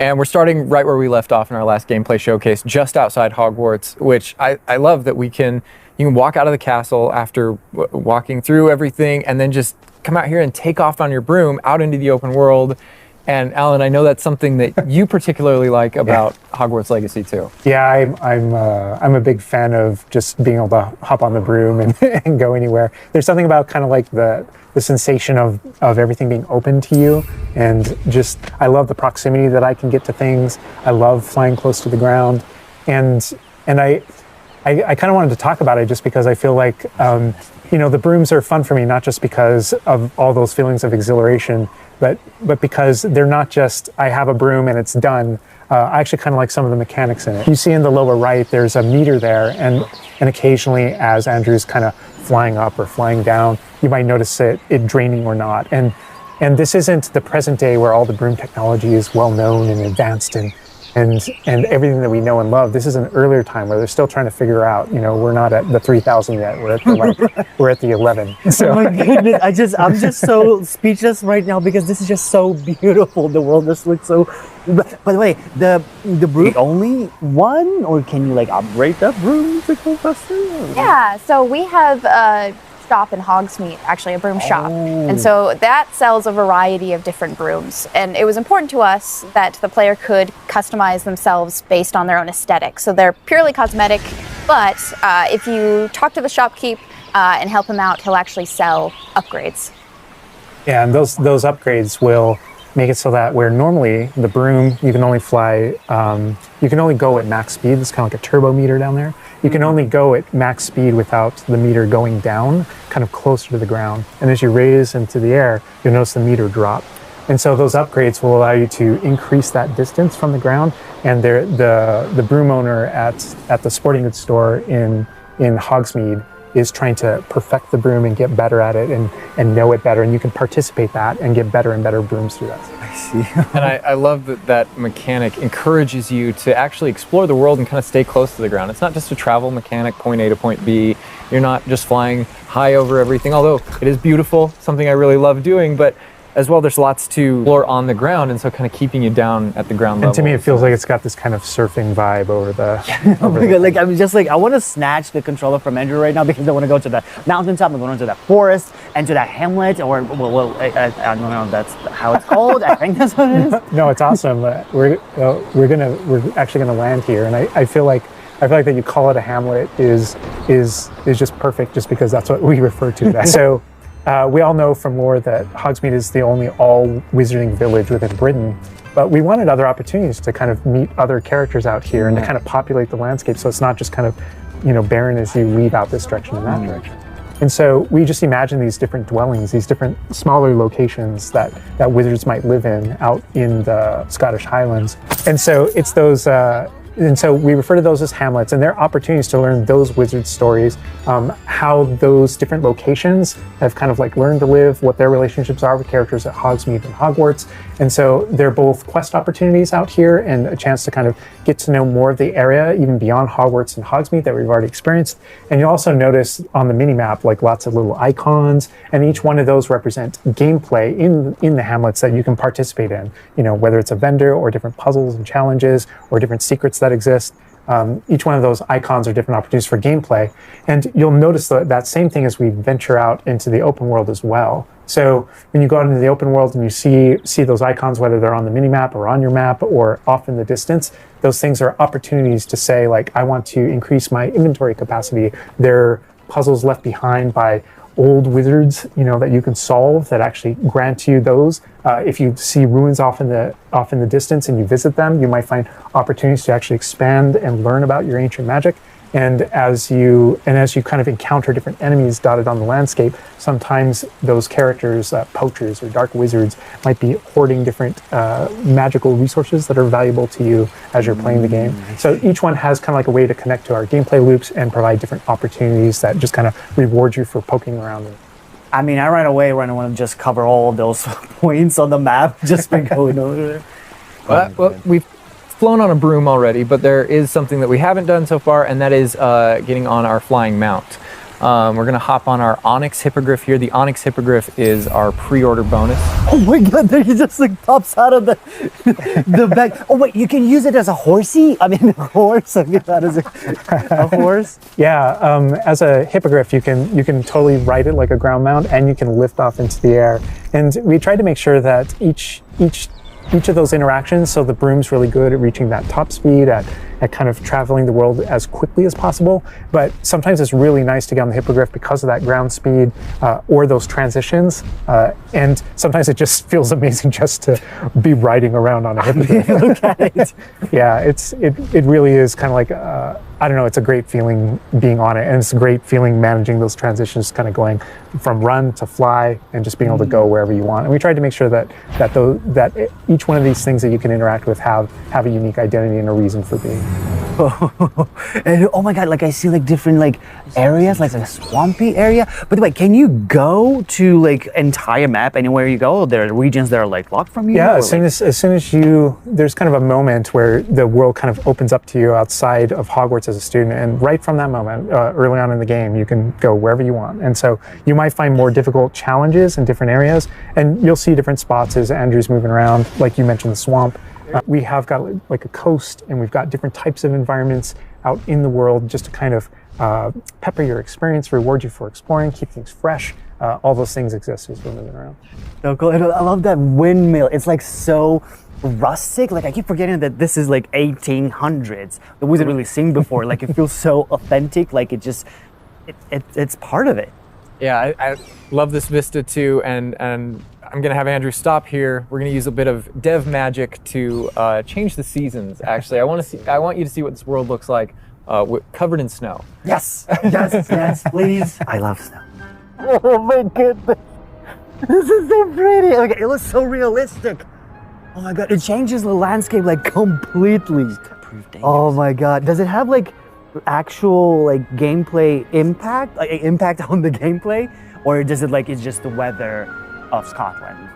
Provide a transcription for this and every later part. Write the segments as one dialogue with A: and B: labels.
A: And we're starting right where we left off in our last gameplay showcase, just outside Hogwarts, which I love that you can walk out of the castle after walking through everything and then just come out here and take off on your broom out into the open world. And Alan, I know that's something that you particularly like about Hogwarts Legacy too.
B: Yeah, I'm a big fan of just being able to hop on the broom and go anywhere. There's something about kind of like the sensation of everything being open to you, and just I love the proximity that I can get to things. I love flying close to the ground, and I kind of wanted to talk about it just because I feel like the brooms are fun for me, not just because of all those feelings of exhilaration, but because they're not just I have a broom and it's done. I actually kind of like some of the mechanics in it. You see in the lower right, there's a meter there, and occasionally as Andrew's kind of flying up or flying down, you might notice it draining or not. And this isn't the present day where all the broom technology is well known and advanced and everything that we know and love. This is an earlier time where they're still trying to figure out, we're not at the 3000 yet, we're at the 11. So.
C: Oh my goodness, I'm just so speechless right now because this is just so beautiful. The world just looks so, by the way, the broom only one, or can you upgrade that broom to go faster?
D: Yeah, so we have a shop in Hogsmeade, actually a broom shop. And so that sells a variety of different brooms. And it was important to us that the player could customize themselves based on their own aesthetic. So they're purely cosmetic, but if you talk to the shopkeep and help him out, he'll actually sell upgrades.
B: Yeah, and those upgrades will make it so that where normally the broom, you can only fly, you can only go at max speed. It's kind of like a turbo meter down there. You can only go at max speed without the meter going down, kind of closer to the ground. And as you raise into the air, you'll notice the meter drop. And so those upgrades will allow you to increase that distance from the ground. And the broom owner at the sporting goods store in Hogsmeade is trying to perfect the broom and get better at it and know it better. And you can participate that and get better and better brooms through that.
C: I see.
A: And I love that mechanic encourages you to actually explore the world and kind of stay close to the ground. It's not just a travel mechanic, point A to point B. You're not just flying high over everything, although it is beautiful, something I really love doing, but as well, there's lots to explore on the ground, and so kind of keeping you down at the ground level.
B: And to me, it feels like it's got this kind of surfing vibe over the...
C: Oh my God, I'm just I want to snatch the controller from Andrew right now because I want to go to the mountaintop, I'm going to the forest, and to that hamlet, or, I don't know if that's how it's called. I think that's what it is.
B: No, it's awesome. We're actually gonna land here, and I feel like that you call it a hamlet is just perfect, just because that's what we refer to that. So we all know from lore that Hogsmeade is the only all-wizarding village within Britain, but we wanted other opportunities to kind of meet other characters out here and to kind of populate the landscape, so it's not just kind of barren as you leave out this direction and that direction. And so we just imagine these different dwellings, these different smaller locations that wizards might live in out in the Scottish Highlands. And so it's those and so we refer to those as hamlets, and they're opportunities to learn those wizard stories, how those different locations have kind of learned to live, what their relationships are with characters at Hogsmeade and Hogwarts. And so they're both quest opportunities out here and a chance to kind of get to know more of the area, even beyond Hogwarts and Hogsmeade that we've already experienced. And you'll also notice on the mini-map, lots of little icons, and each one of those represent gameplay in the hamlets that you can participate in, whether it's a vendor or different puzzles and challenges or different secrets that exist. Each one of those icons are different opportunities for gameplay. And you'll notice that same thing as we venture out into the open world as well. So when you go out into the open world and you see those icons, whether they're on the mini-map or on your map or off in the distance, those things are opportunities to say, I want to increase my inventory capacity. They're puzzles left behind by old wizards, that you can solve that actually grant you those. If you see ruins off in the distance and you visit them, you might find opportunities to actually expand and learn about your ancient magic. And as you kind of encounter different enemies dotted on the landscape, sometimes those characters, poachers or dark wizards, might be hoarding different magical resources that are valuable to you as you're playing the game. So each one has kind of a way to connect to our gameplay loops and provide different opportunities that just kind of reward you for poking around them.
C: I mean, I right away want to just cover all of those points on the map just by going over there.
A: Well, we've flown on a broom already, but there is something that we haven't done so far, and that is getting on our flying mount. We're gonna hop on our Onyx Hippogriff here. The Onyx Hippogriff is our pre-order bonus.
C: Oh my god, there he just like pops out of the the bag. Oh wait, you can use it as a horsey? I mean, a horse. I mean, that is a horse.
B: Yeah, as a hippogriff, you can totally ride it like a ground mount, and you can lift off into the air. And we tried to make sure that each of those interactions, so the broom's really good at reaching that top speed, at kind of traveling the world as quickly as possible. But sometimes it's really nice to get on the hippogriff because of that ground speed or those transitions. And sometimes it just feels amazing just to be riding around on a hippogriff.
C: Look at it.
B: Yeah, it really is kind of like, I don't know, it's a great feeling being on it. And it's a great feeling managing those transitions, kind of going from run to fly and just being able to go wherever you want. And we tried to make sure that each one of these things that you can interact with have a unique identity and a reason for being.
C: And oh my god, like I see like different like areas, like a swampy area. By the way, can you go to like entire map anywhere you go? There are regions that are like locked from you?
B: Yeah,
C: or,
B: as soon as there's kind of a moment where the world kind of opens up to you outside of Hogwarts as a student, and right from that moment, early on in the game, you can go wherever you want. And so you might find more difficult challenges in different areas, and you'll see different spots as Andrew's moving around, like you mentioned, the swamp. We have got like a coast, and we've got different types of environments out in the world just to kind of pepper your experience, reward you for exploring, keep things fresh. All those things exist as we're moving around.
C: So cool. And I love that windmill. It's like so rustic. Like I keep forgetting that this is like 1800s. That wasn't really seen before. Like it feels so authentic. Like it's part of it.
A: Yeah, I love this vista too, and I'm gonna have Andrew stop here. We're gonna use a bit of dev magic to change the seasons. Actually, I want you to see what this world looks like, covered in snow.
C: Yes, yes, please. I love snow. Oh my goodness, this is so pretty. Okay, it looks so realistic. Oh my god, it changes the landscape like completely. Oh my god, does it have like actual like gameplay impact, like impact on the gameplay, or does it like it's just the weather of Scotland?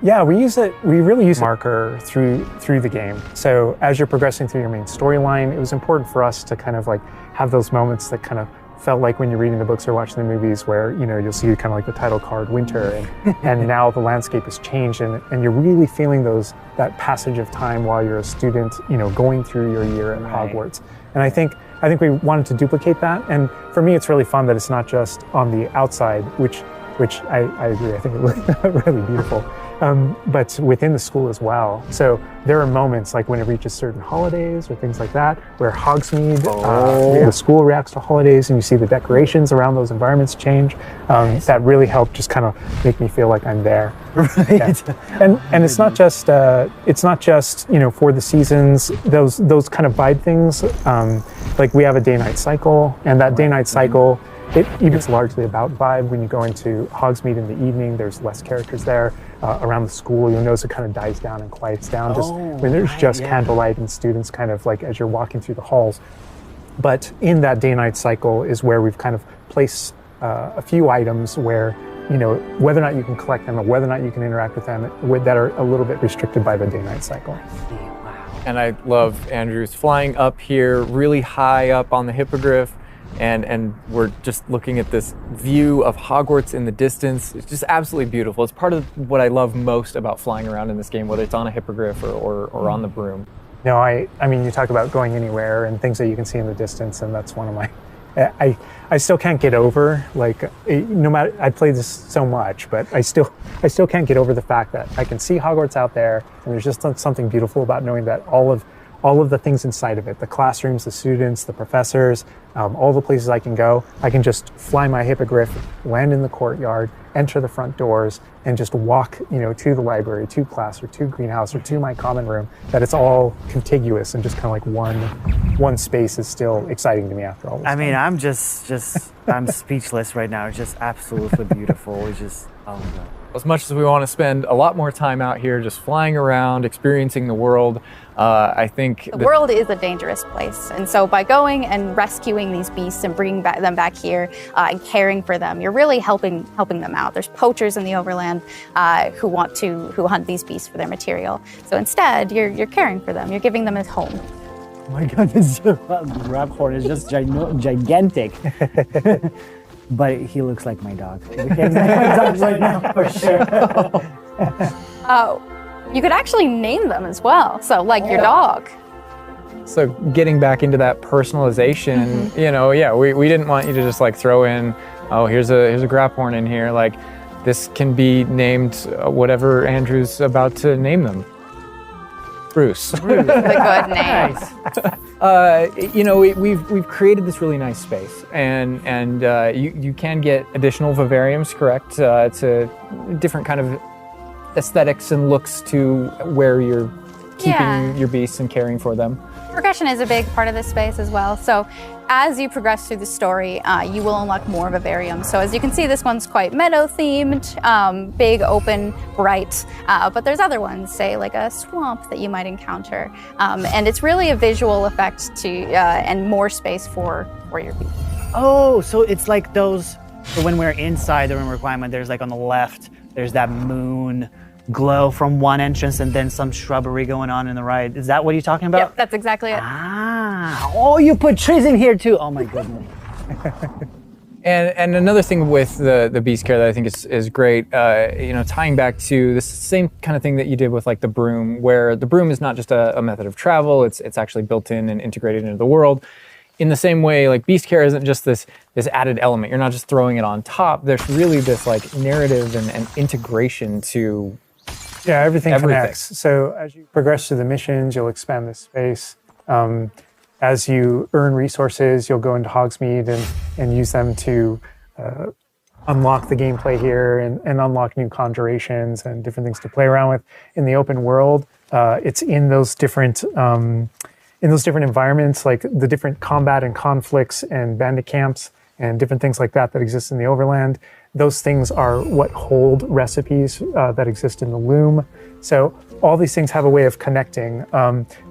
B: Yeah, we really use a marker through the game. So as you're progressing through your main storyline, it was important for us to kind of like have those moments that kind of felt like when you're reading the books or watching the movies, where you'll see kind of like the title card winter, and now the landscape has changed, and you're really feeling that passage of time while you're a student, going through your year at Hogwarts. And I think we wanted to duplicate that. And for me, it's really fun that it's not just on the outside, which I agree, I think it looks really beautiful, but within the school as well. So there are moments like when it reaches certain holidays or things like that, where Hogsmeade, the school reacts to holidays, and you see the decorations around those environments change. That really helped just kind of make me feel like I'm there.
C: Right.
B: Yeah. And it's not just for the seasons, those kind of vibe things. Like we have a day-night cycle, and that day-night cycle, it's largely about vibe. When you go into Hogsmeade in the evening, there's less characters there. Around the school, you'll notice it kind of dies down and quiets down when there's candlelight and students kind of like as you're walking through the halls. But in that day-night cycle is where we've kind of placed a few items where, whether or not you can collect them or whether or not you can interact with them that are a little bit restricted by the day-night cycle.
A: And I love Andrew's flying up here, really high up on the hippogriff. And we're just looking at this view of Hogwarts in the distance. It's just absolutely beautiful. It's part of what I love most about flying around in this game, whether it's on a hippogriff or on the broom.
B: No, I mean, you talk about going anywhere and things that you can see in the distance, and that's one of my... I still can't get over, like, no matter, I play this so much, but I still can't get over the fact that I can see Hogwarts out there, and there's just something beautiful about knowing that all of the things inside of it, the classrooms, the students, the professors, all the places I can go, I can just fly my hippogriff, land in the courtyard, enter the front doors, and just walk, to the library, to class, or to greenhouse, or to my common room, that it's all contiguous and just kind of like one space is still exciting to me after all this time.
C: mean, I'm just I'm speechless right now. It's just absolutely beautiful. It's just, oh my God.
A: As much as we want to spend a lot more time out here just flying around, experiencing the world, I think...
D: The world is a dangerous place. And so by going and rescuing these beasts and bringing them back here and caring for them, you're really helping them out. There's poachers in the Overland who hunt these beasts for their material. So instead, you're caring for them. You're giving them a home.
C: Oh my God, this Raphorn is just gigantic. but he looks like my dog. He looks like my dog right now for sure.
D: Oh, you could actually name them as well. So like your dog.
A: So getting back into that personalization, you know, yeah, we didn't want you to just like throw in, oh, here's a Graphorn in here. Like this can be named whatever Andrew's about to name them. Bruce.
D: It's a good name.
A: You know, we've created this really nice space, and you can get additional vivariums, correct? To different kind of aesthetics and looks to where you're keeping your beasts and caring for them.
D: Progression is a big part of this space as well. So as you progress through the story, you will unlock more vivariums. So as you can see, this one's quite meadow themed, big, open, bright. But there's other ones, say like a swamp that you might encounter. And it's really a visual effect to and more space for your beast.
C: Oh, so it's like those, so when we're inside the room requirement, there's like on the left, there's that moon glow from one entrance and then some shrubbery going on in the right. Is that what you're talking about?
D: Yep, that's exactly it.
C: Ah, oh, you put trees in here too. Oh my goodness.
A: And another thing with the beast care that I think is great, you know, tying back to this same kind of thing that you did with like the broom, where the broom is not just a method of travel, it's actually built in and integrated into the world. In the same way, like beast care isn't just this added element. You're not just throwing it on top. There's really this like narrative and integration to
B: everything connects. So as you progress through the missions, you'll expand this space. As you earn resources, you'll go into Hogsmeade and use them to unlock the gameplay here and unlock new conjurations and different things to play around with. In the open world, it's in those different environments, like the different combat and conflicts and bandit camps and different things like that exist in the overland. Those things are what hold recipes that exist in the loom. So all these things have a way of connecting.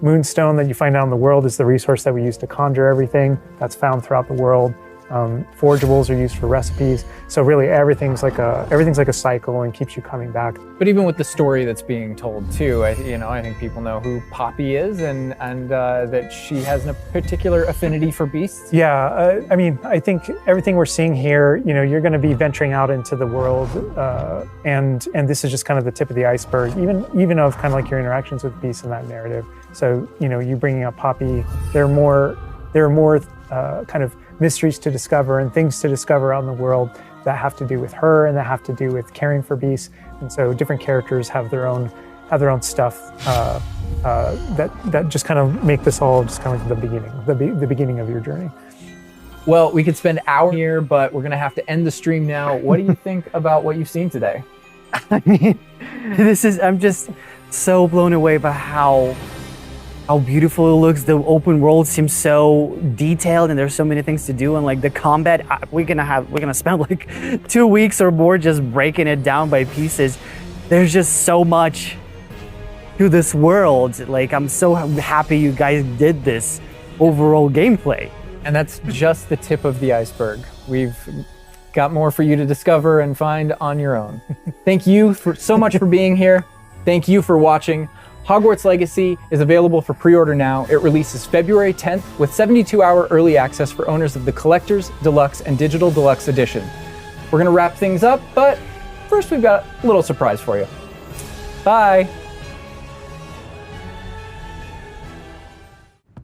B: Moonstone that you find out in the world is the resource that we use to conjure everything that's found throughout the world. Forageables are used for recipes. So really everything's like a cycle and keeps you coming back.
A: But even with the story that's being told too, I think people know who Poppy is and that she has a particular affinity for beasts.
B: Yeah, I mean, I think everything we're seeing here, you know, you're going to be venturing out into the world, and this is just kind of the tip of the iceberg, even of kind of like your interactions with beasts in that narrative. So, you know, you bringing up Poppy, there are more kind of mysteries to discover and things to discover out in the world that have to do with her and that have to do with caring for beasts. And so different characters have their own stuff that just kind of make this all just kind of like the beginning of your journey.
A: Well, we could spend hours here, but we're going to have to end the stream now. What do you think about what you've seen today?
C: I mean, I'm just so blown away by how beautiful it looks. The open world seems so detailed and there's so many things to do, and like the combat, we're gonna spend like 2 weeks or more just breaking it down by pieces. There's just so much to this world. Like, I'm so happy you guys did this overall gameplay.
A: And that's just the tip of the iceberg. We've got more for you to discover and find on your own. Thank you so much for being here. Thank you for watching. Hogwarts Legacy is available for pre-order now. It releases February 10th with 72-hour early access for owners of the Collector's, Deluxe, and Digital Deluxe Edition. We're gonna wrap things up, but first we've got a little surprise for you. Bye.